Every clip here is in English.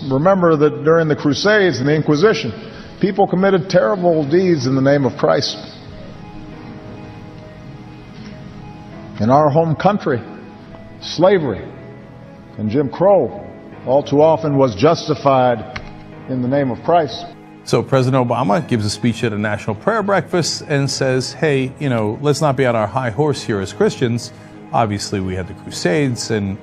Remember that during the Crusades and the Inquisition, people committed terrible deeds in the name of Christ. In our home country, slavery and Jim Crow all too often was justified in the name of Christ. So President Obama gives a speech at a national prayer breakfast and says, hey, let's not be on our high horse here as Christians. Obviously, we had the Crusades and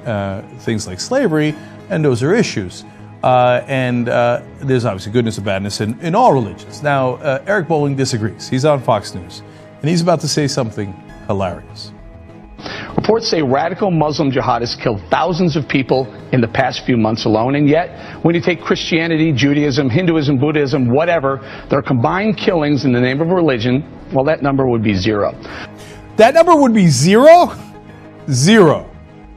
things like slavery, and those are issues. There's obviously goodness and badness in all religions. Now, Eric Bolling disagrees. He's on Fox News, and he's about to say something hilarious. Reports say radical Muslim jihadists killed thousands of people in the past few months alone, and yet, when you take Christianity, Judaism, Hinduism, Buddhism, whatever, their combined killings in the name of religion, well, that number would be zero. That number would be zero? Zero.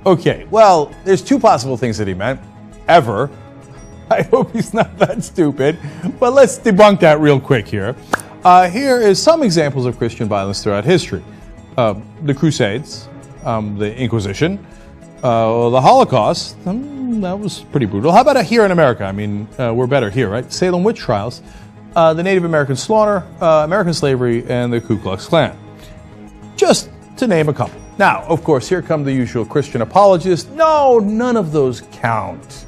Okay, well, there's two possible things that he meant. Ever. I hope he's not that stupid. But let's debunk that real quick here. Here is some examples of Christian violence throughout history. The Crusades, the Inquisition, the Holocaust, that was pretty brutal. How about here in America? I mean, we're better here, right? Salem witch trials, the Native American slaughter, American slavery, and the Ku Klux Klan. Just to name a couple. Now, of course, here come the usual Christian apologists. No, none of those count.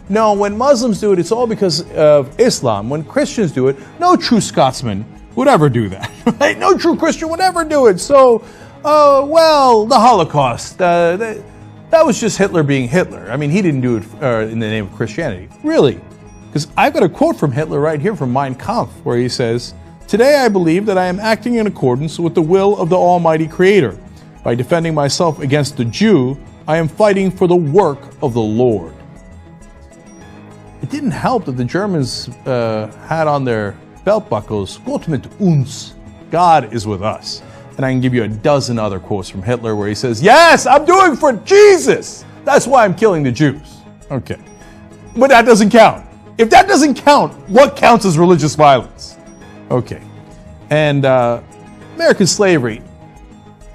No, when Muslims do it, it's all because of Islam. When Christians do it, no true Scotsman would ever do that. Right? No true Christian would ever do it. So, the Holocaust, that was just Hitler being Hitler. I mean, he didn't do it in the name of Christianity. Really? Because I've got a quote from Hitler right here from Mein Kampf, where he says, "Today I believe that I am acting in accordance with the will of the Almighty Creator. By defending myself against the Jew, I am fighting for the work of the Lord." It didn't help that the Germans had on their belt buckles, "Gott mit uns," God is with us. And I can give you a dozen other quotes from Hitler where he says, yes, I'm doing for Jesus. That's why I'm killing the Jews. Okay. But that doesn't count. If that doesn't count, what counts as religious violence? Okay. And American slavery,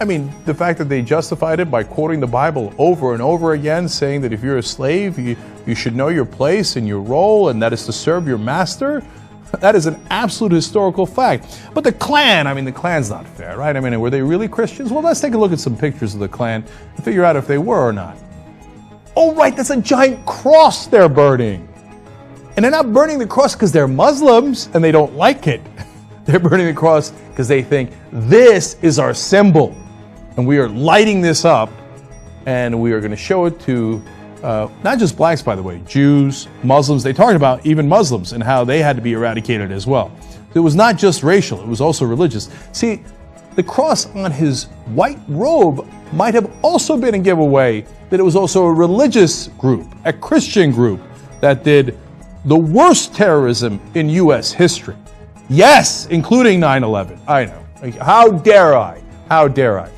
I mean, the fact that they justified it by quoting the Bible over and over again, saying that if you're a slave, you should know your place and your role, and that is to serve your master, that is an absolute historical fact. But the Klan, I mean, the Klan's not fair, right? I mean, were they really Christians? Well, let's take a look at some pictures of the Klan and figure out if they were or not. Oh, right, that's a giant cross they're burning. And they're not burning the cross because they're Muslims and they don't like it. They're burning the cross because they think this is our symbol. And we are lighting this up, and we are going to show it to not just blacks, by the way, Jews, Muslims. They talked about even Muslims and how they had to be eradicated as well. It was not just racial, it was also religious. See, the cross on his white robe might have also been a giveaway that it was also a religious group, a Christian group, that did the worst terrorism in U.S. history. Yes, including 9/11. I know. How dare I? How dare I?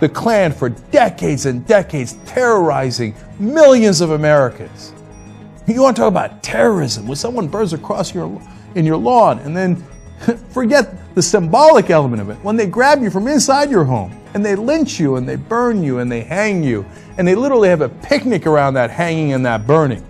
The Klan for decades and decades terrorizing millions of Americans. You want to talk about terrorism when someone burns a cross in your lawn, and then forget the symbolic element of it. When they grab you from inside your home and they lynch you and they burn you and they hang you and they literally have a picnic around that hanging and that burning.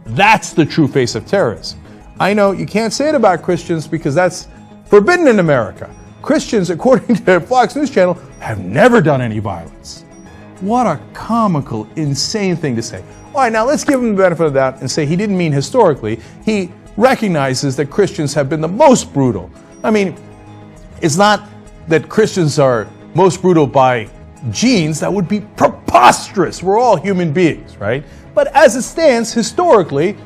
That's the true face of terrorism. I know you can't say it about Christians because that's forbidden in America. Christians, according to Fox News Channel, have never done any violence. What a comical, insane thing to say. All right, now let's give him the benefit of the doubt and say he didn't mean historically. He recognizes that Christians have been the most brutal. I mean, it's not that Christians are most brutal by genes. That would be preposterous. We're all human beings, right? But as it stands, historically,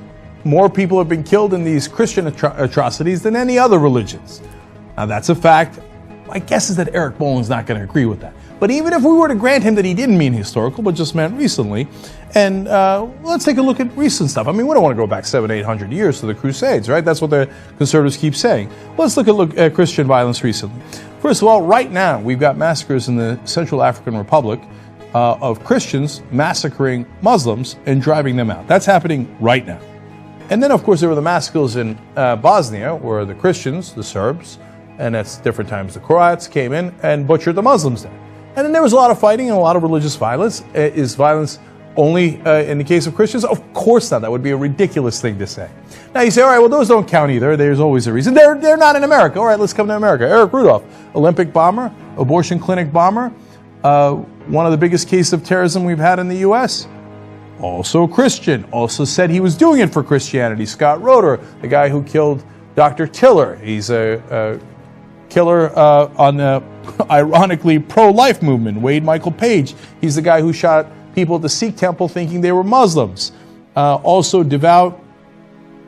more people have been killed in these Christian atrocities than any other religions. Now, that's a fact. My guess is that Eric Bolin's not going to agree with that. But even if we were to grant him that he didn't mean historical, but just meant recently, and let's take a look at recent stuff. I mean, we don't want to go back 700-800 years to the Crusades, right? That's what the conservatives keep saying. Let's look at Christian violence recently. First of all, right now, we've got massacres in the Central African Republic of Christians massacring Muslims and driving them out. That's happening right now. And then, of course, there were the massacres in Bosnia, where the Christians, the Serbs, and at different times the Croats came in and butchered the Muslims there. And then there was a lot of fighting and a lot of religious violence. Is violence only in the case of Christians? Of course not. That would be a ridiculous thing to say. Now you say, all right, well, those don't count either. There's always a reason. They're not in America. All right, let's come to America. Eric Rudolph, Olympic bomber, abortion clinic bomber, one of the biggest cases of terrorism we've had in the U.S., also Christian, also said he was doing it for Christianity. Scott Roeder, the guy who killed Dr. Tiller. He's a killer on the, ironically, pro-life movement. Wade Michael Page, he's the guy who shot people at the Sikh temple thinking they were Muslims. Also devout,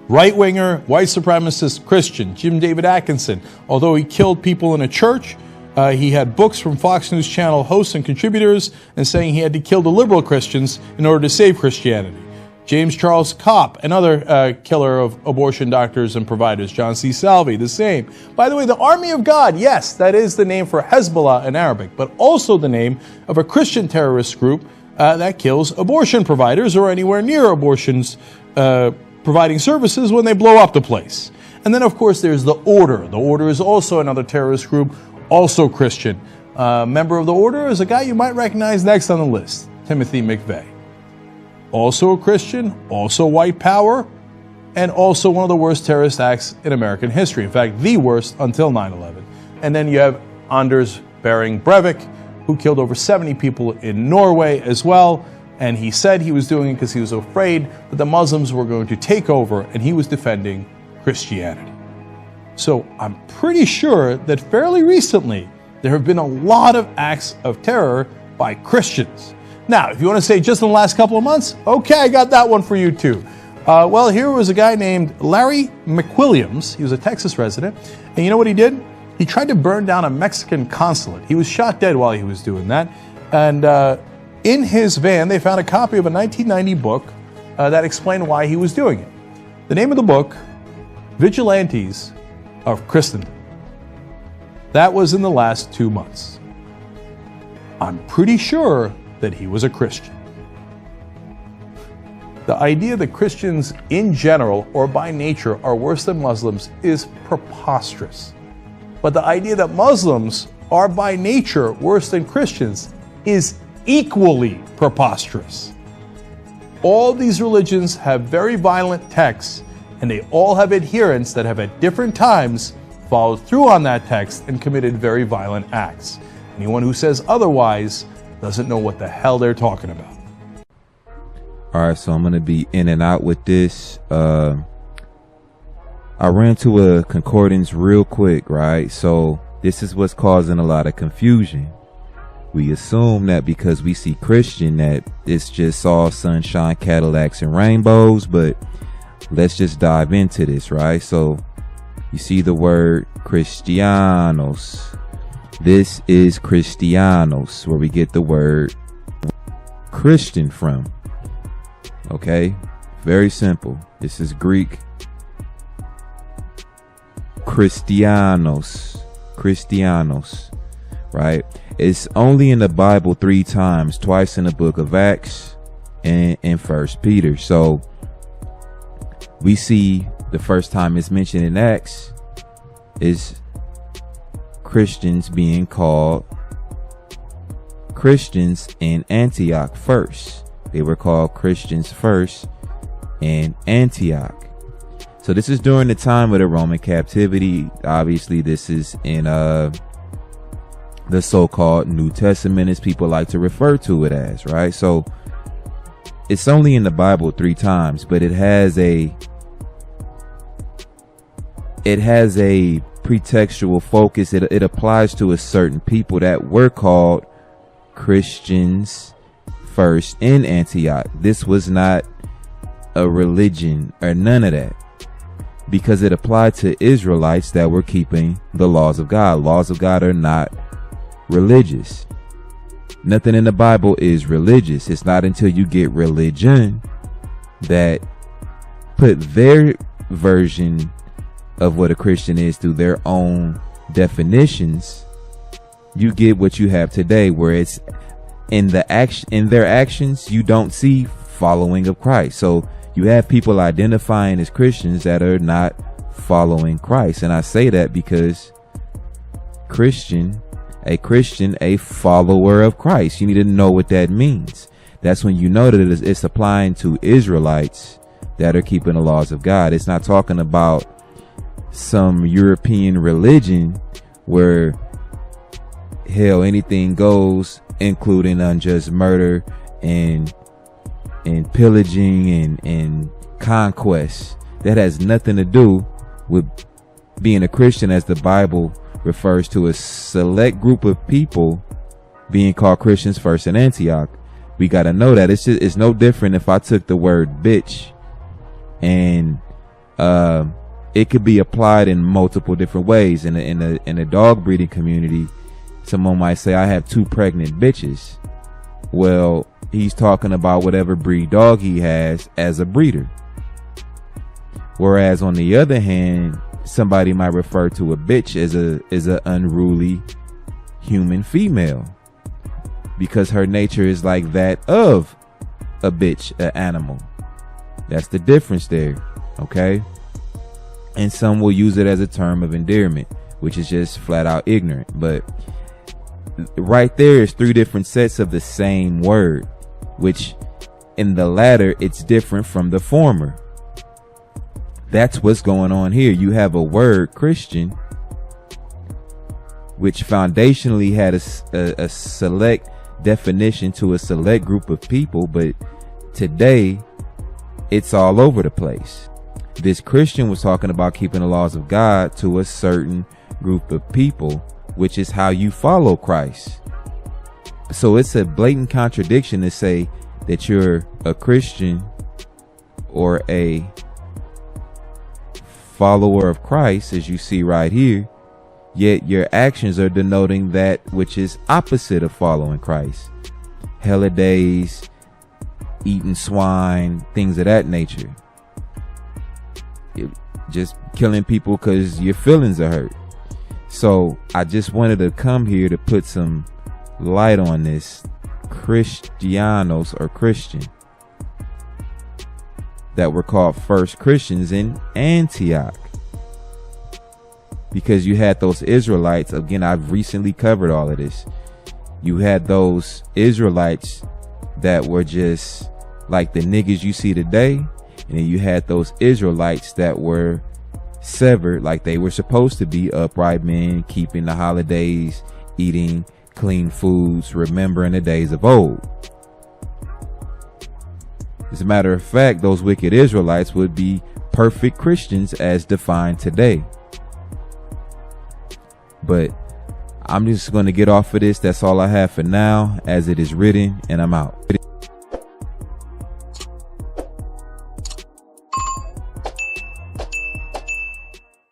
right-winger, white supremacist Christian, Jim David Atkinson. Although he killed people in a church, he had books from Fox News Channel hosts and contributors and saying he had to kill the liberal Christians in order to save Christianity. James Charles Kopp, another killer of abortion doctors and providers. John C. Salvi, the same. By the way, the Army of God, yes, that is the name for Hezbollah in Arabic, but also the name of a Christian terrorist group that kills abortion providers or anywhere near abortions providing services when they blow up the place. And then, of course, there's the Order. The Order is also another terrorist group, also Christian. Member of the Order is a guy you might recognize next on the list, Timothy McVeigh. Also a Christian, also white power, and also one of the worst terrorist acts in American history. In fact, the worst until 9/11. And then you have Anders Behring Breivik, who killed over 70 people in Norway as well. And he said he was doing it because he was afraid that the Muslims were going to take over, and he was defending Christianity. So I'm pretty sure that fairly recently there have been a lot of acts of terror by Christians. Now, if you want to say just in the last couple of months, okay, I got that one for you too. Well, here was a guy named Larry McWilliams. He was a Texas resident. And you know what he did? He tried to burn down a Mexican consulate. He was shot dead while he was doing that. And in his van, they found a copy of a 1990 book that explained why he was doing it. The name of the book, Vigilantes of Christendom. That was in the last 2 months. I'm pretty sure that he was a Christian. The idea that Christians in general or by nature are worse than Muslims is preposterous. But the idea that Muslims are by nature worse than Christians is equally preposterous. All these religions have very violent texts, and they all have adherents that have at different times followed through on that text and committed very violent acts. Anyone who says otherwise doesn't know what the hell they're talking about. All right, so I'm going to be in and out with this. I ran to a concordance real quick, right? So this is what's causing a lot of confusion. We assume that because we see Christian that it's just all sunshine, Cadillacs, and rainbows, but let's just dive into this, right? So you see the word Cristianos. This is Cristianos, where we get the word Christian from. Okay, very simple. This is Greek. Christianos, right? It's only in the Bible 3 times, twice in the book of Acts and in 1 Peter. So we see the first time it's mentioned in Acts is Christians being called Christians in Antioch first. They were called Christians first in Antioch. So this is during the time of the Roman captivity. Obviously, this is in the so-called New Testament, as people like to refer to it as, right? So it's only in the Bible 3 times, but it has a pretextual focus. It applies to a certain people that were called Christians first in Antioch. This was not a religion or none of that, because it applied to Israelites that were keeping the laws of God. Laws of God are not religious. Nothing in the Bible is religious. It's not until you get religion that put their version of what a Christian is through their own definitions, you get what you have today, where it's in their actions you don't see following of Christ. So you have people identifying as Christians that are not following Christ. And I say that because a Christian, a follower of Christ, you need to know what that means. that's when you know that it's applying to Israelites that are keeping the laws of God. It's not talking about some European religion where hell, anything goes, including unjust murder and pillaging and conquest. That has nothing to do with being a Christian, as the Bible refers to a select group of people being called Christians first in Antioch. We got to know that it's no different if I took the word bitch and it could be applied in multiple different ways. In the dog breeding community, someone might say, I have 2 pregnant bitches. Well, he's talking about whatever breed dog he has as a breeder. Whereas on the other hand, somebody might refer to a bitch as a unruly human female, because her nature is like that of a bitch, an animal. That's the difference there, okay? And some will use it as a term of endearment, which is just flat out ignorant. But right there is 3 different sets of the same word, which in the latter, it's different from the former. That's what's going on here. You have a word, Christian, which foundationally had a select definition to a select group of people, but today it's all over the place. This Christian was talking about keeping the laws of God to a certain group of people, which is how you follow Christ. So it's a blatant contradiction to say that you're a Christian or a follower of Christ, as you see right here, yet your actions are denoting that which is opposite of following Christ. Holidays, eating swine, things of that nature. Just killing people because your feelings are hurt. So I just wanted to come here to put some light on this Christianos, or Christian, that were called first Christians in Antioch, because you had those Israelites. Again, I've recently covered all of this. You had those Israelites that were just like the niggas you see today, and then you had those Israelites that were severed like they were supposed to be, upright men, keeping the holidays, eating clean foods, remembering the days of old. As a matter of fact, those wicked Israelites would be perfect Christians as defined today. But I'm just going to get off of this. That's all I have for now, as it is written, and I'm out.